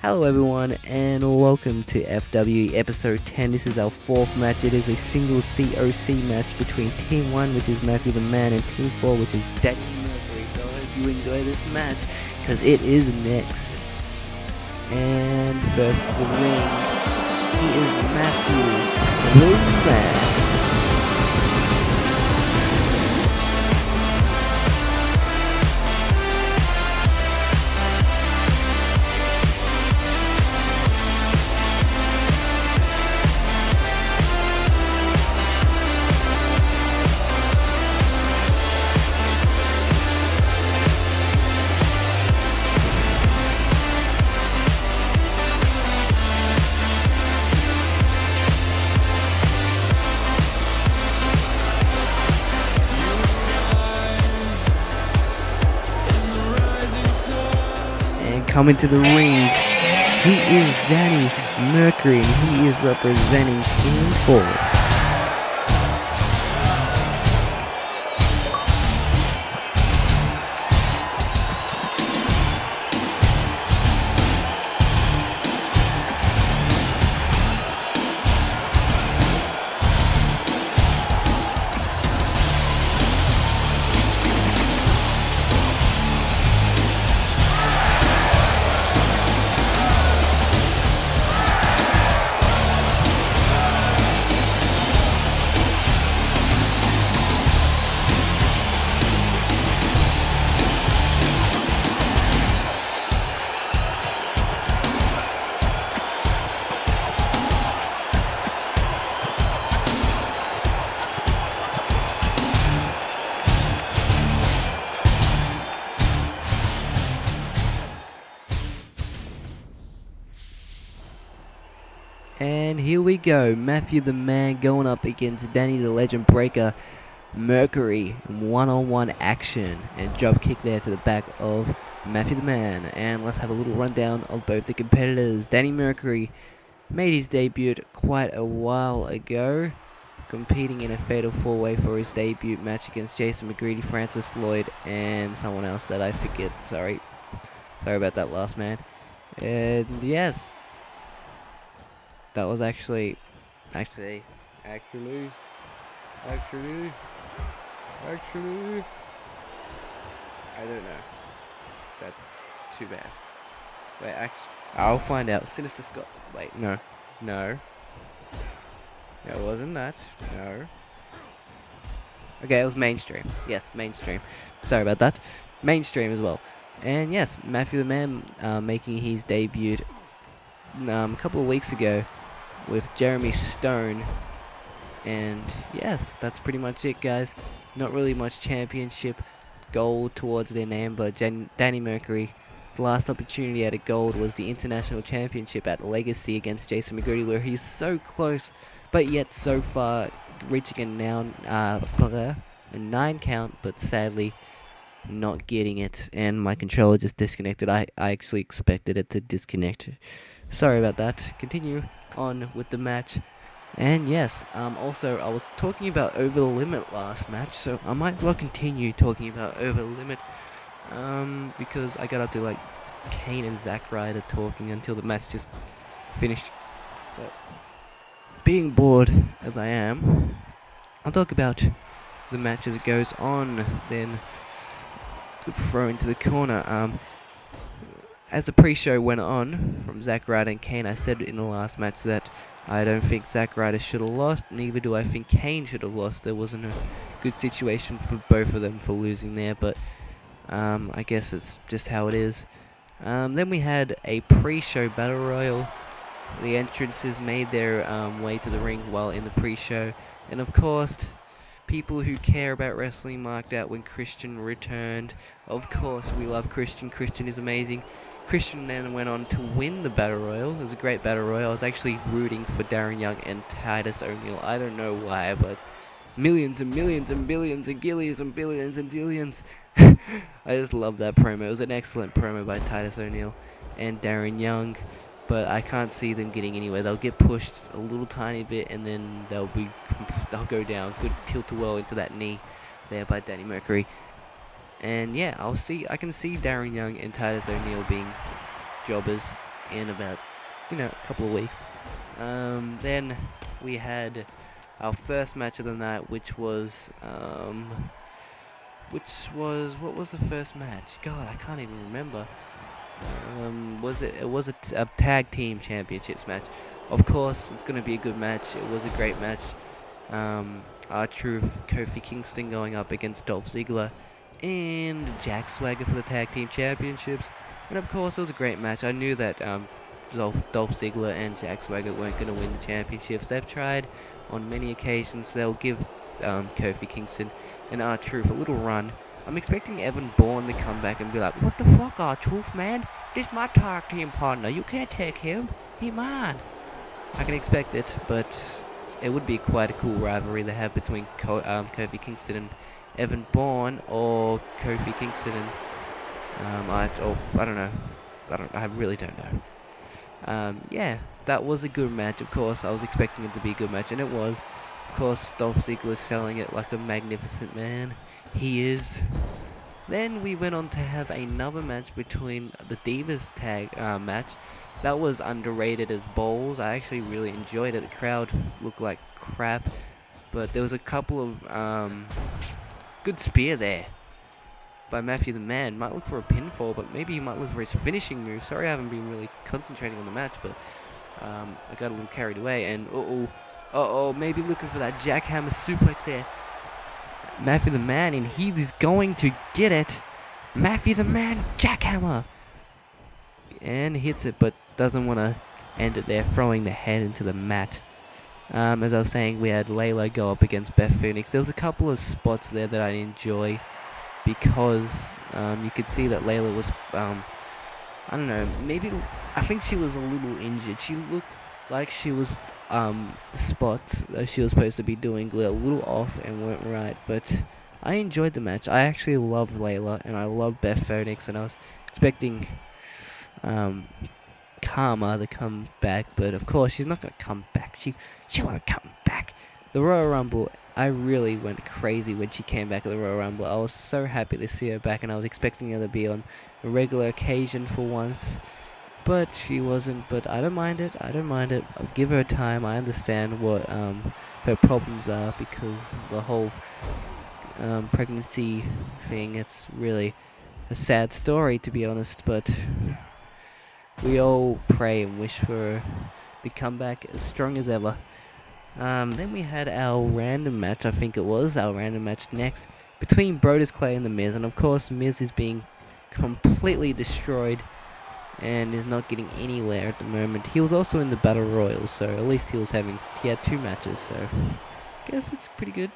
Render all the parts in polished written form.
Hello everyone and welcome to FW episode 10. This is our fourth match. It is a single COC match between Team 1, which is Matthew the Man, and Team 4, which is Danny Mercury. So I hope you enjoy this match, because it is next. And first to the ring, he is Matthew the Man. Coming to the ring, he is Danny Mercury, and he is representing Team 4. And here we go, Matthew the Man going up against Danny the Legend Breaker Mercury in one-on-one action, and drop kick there to the back of Matthew the Man. And let's have a little rundown of both the competitors. Danny Mercury made his debut quite a while ago, competing in a fatal 4-way for his debut match against Jason McGreedy, Francis Lloyd, and someone else that I forget. Sorry about that, last man. And yes, that was actually, I don't know. That's too bad. Wait, I'll find out. Sinister Scott. Wait, no. It wasn't that. No. Okay, it was Mainstream. Yes, Mainstream. Sorry about that. Mainstream as well. And yes, Matthew the Man making his debut a couple of weeks ago with Jeremy Stone. And yes, that's pretty much it, guys. Not really much championship gold towards their name, but Danny Mercury, the last opportunity at a gold was the International Championship at Legacy against Jason McGreedy, where he's so close, but yet so far, reaching a 9 count, but sadly not getting it, and my controller just disconnected. I actually expected it to disconnect. Sorry about that. Continue on with the match. And yes, also I was talking about Over the Limit last match, so I might as well continue talking about Over the Limit, because I got up to like Kane and Zack Ryder talking until the match just finished. So, being bored as I am, I'll talk about the match as it goes on. Then good throw into the corner. As the pre-show went on from Zack Ryder and Kane, I said in the last match that I don't think Zack Ryder should have lost, neither do I think Kane should have lost. There wasn't a good situation for both of them for losing there, but I guess it's just how it is. Then we had a pre-show battle royal. The entrances made their way to the ring while in the pre-show, and of course, people who care about wrestling marked out when Christian returned. Of course, we love Christian. Christian is amazing. Christian then went on to win the Battle Royal. It was a great Battle Royal. I was actually rooting for Darren Young and Titus O'Neil. I don't know why, but millions and millions and billions and gillions and billions and zillions. I just love that promo. It was an excellent promo by Titus O'Neil and Darren Young, but I can't see them getting anywhere. They'll get pushed a little tiny bit, and then they'll go down. Good tilt-a-whirl into that knee there by Danny Mercury. And yeah, I can see Darren Young and Titus O'Neil being jobbers. in about, a couple of weeks. Then we had our first match of the night, which was what was the first match? God, I can't even remember. It was a tag team championships match. Of course, it's going to be a good match. It was a great match. R-Truth, Kofi Kingston going up against Dolph Ziggler and Jack Swagger for the tag team championships. And of course, it was a great match. I knew that Dolph Ziggler and Jack Swagger weren't going to win the championships. They've tried on many occasions. They'll give Kofi Kingston and R-Truth a little run. I'm expecting Evan Bourne to come back and be like, "What the fuck, R-Truth, man? This is my tag team partner. You can't take him. He mine." I can expect it, but it would be quite a cool rivalry to have between Kofi Kingston and Evan Bourne, or Kofi Kingston and I don't know. I really don't know. Yeah, that was a good match. Of course, I was expecting it to be a good match, and it was. Of course, Dolph Ziggler selling it like a magnificent man. He is. Then we went on to have another match between the Divas tag match. That was underrated as bowls. I actually really enjoyed it. The crowd looked like crap, but there was a couple of good spear there by Matthew the Man. Might look for a pinfall, but maybe he might look for his finishing move. Sorry, I haven't been really concentrating on the match, but I got a little carried away. And maybe looking for that jackhammer suplex there. Matthew the Man, and he is going to get it. Matthew the Man, jackhammer, and hits it, but doesn't want to end it there, throwing the head into the mat. As I was saying, we had Layla go up against Beth Phoenix. There was a couple of spots there that I enjoy because you could see that Layla was, I don't know, maybe, I think she was a little injured. She looked like she was, the spots that she was supposed to be doing were a little off and weren't right, but I enjoyed the match. I actually loved Layla, and I loved Beth Phoenix, and I was expecting Karma to come back, but of course she's not going to come back. She won't come back. The Royal Rumble, I really went crazy when she came back at the Royal Rumble. I was so happy to see her back, and I was expecting her to be on a regular occasion for once, but she wasn't. But I don't mind it. I'll give her time. I understand what her problems are, because the whole pregnancy thing, it's really a sad story, to be honest, but we all pray and wish for her to come back as strong as ever. Then we had our random match, next, between Brodus Clay and The Miz, and of course Miz is being completely destroyed and is not getting anywhere at the moment. He was also in the Battle Royal, so at least he had 2 matches, so I guess it's pretty good.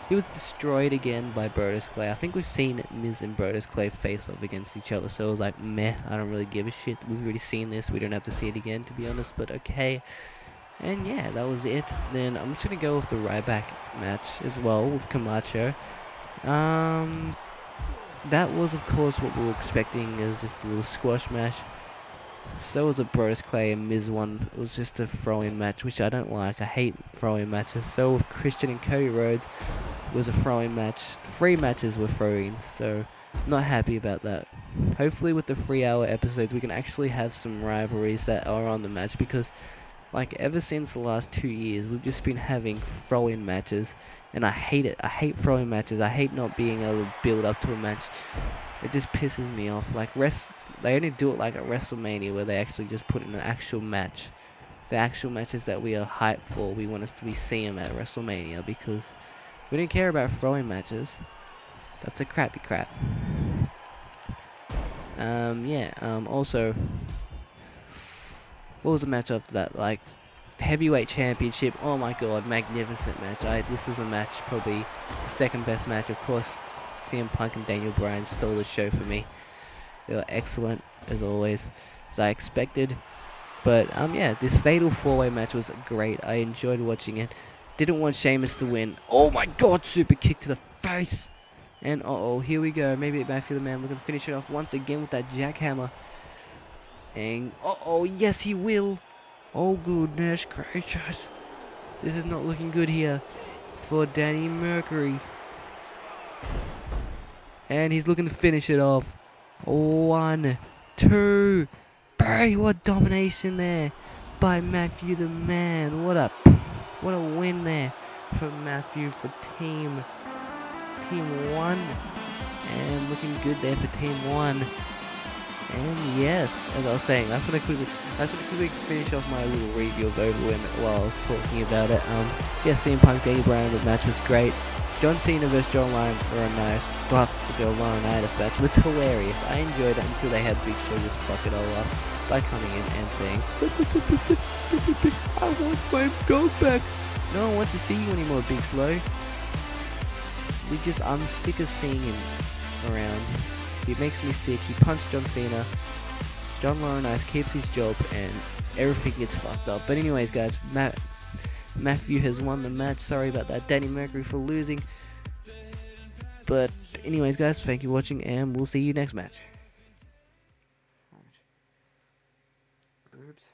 He was destroyed again by Brodus Clay. I think we've seen Miz and Brodus Clay face off against each other, so it was like, meh, I don't really give a shit. We've already seen this. We don't have to see it again, to be honest, but okay. And yeah, that was it. Then I'm just going to go with the Ryback match as well with Camacho. That was, of course, what we were expecting. It was just a little squash match. So was a Brodus Clay and Miz one. It was just a throw-in match, which I don't like. I hate throw-in matches. So with Christian and Cody Rhodes, it was a throw-in match. 3 matches were throw-ins, so not happy about that. Hopefully with the 3-hour episodes, we can actually have some rivalries that are on the match, because like ever since the last 2 years, we've just been having throw-in matches, and I hate it. I hate throw-in matches. I hate not being able to build up to a match. It just pisses me off. Like they only do it like at WrestleMania, where they actually just put in an actual match. The actual matches that we are hyped for, we want us to see them at WrestleMania, because we don't care about throwing matches. That's a crappy crap. Also, what was the match after that? Like, heavyweight championship. Oh my god, magnificent match. This is a match, probably the second best match. Of course, CM Punk and Daniel Bryan stole the show for me. They were excellent, as always, as I expected. But, this Fatal 4-Way match was great. I enjoyed watching it. Didn't want Sheamus to win. Oh my god, super kick to the face. And, here we go. Maybe Matthew the Man looking to finish it off once again with that jackhammer. And, yes, he will. Oh, goodness gracious. This is not looking good here for Danny Mercury. And he's looking to finish it off. 1, 2. Bro, what domination there by Matthew the Man. What a win there for Matthew for team 1. And looking good there for team 1. And yes, as I was saying, that's gonna quickly finish off my little review of Overwhelm while I was talking about it. Yeah, CM Punk, Danny Bryan, the match was great. John Cena versus John Laurinaitis match was hilarious. I enjoyed it until they had Big Show just fuck it all up by coming in and saying, "I want my gold back." No one wants to see you anymore, Big Slow. I'm sick of seeing him around. He makes me sick. He punched John Cena. John Laurinaitis keeps his job, and everything gets fucked up. But anyways, guys, Matthew has won the match. Sorry about that, Danny Mercury, for losing. But anyways, guys, thank you for watching, and we'll see you next match. Burbs.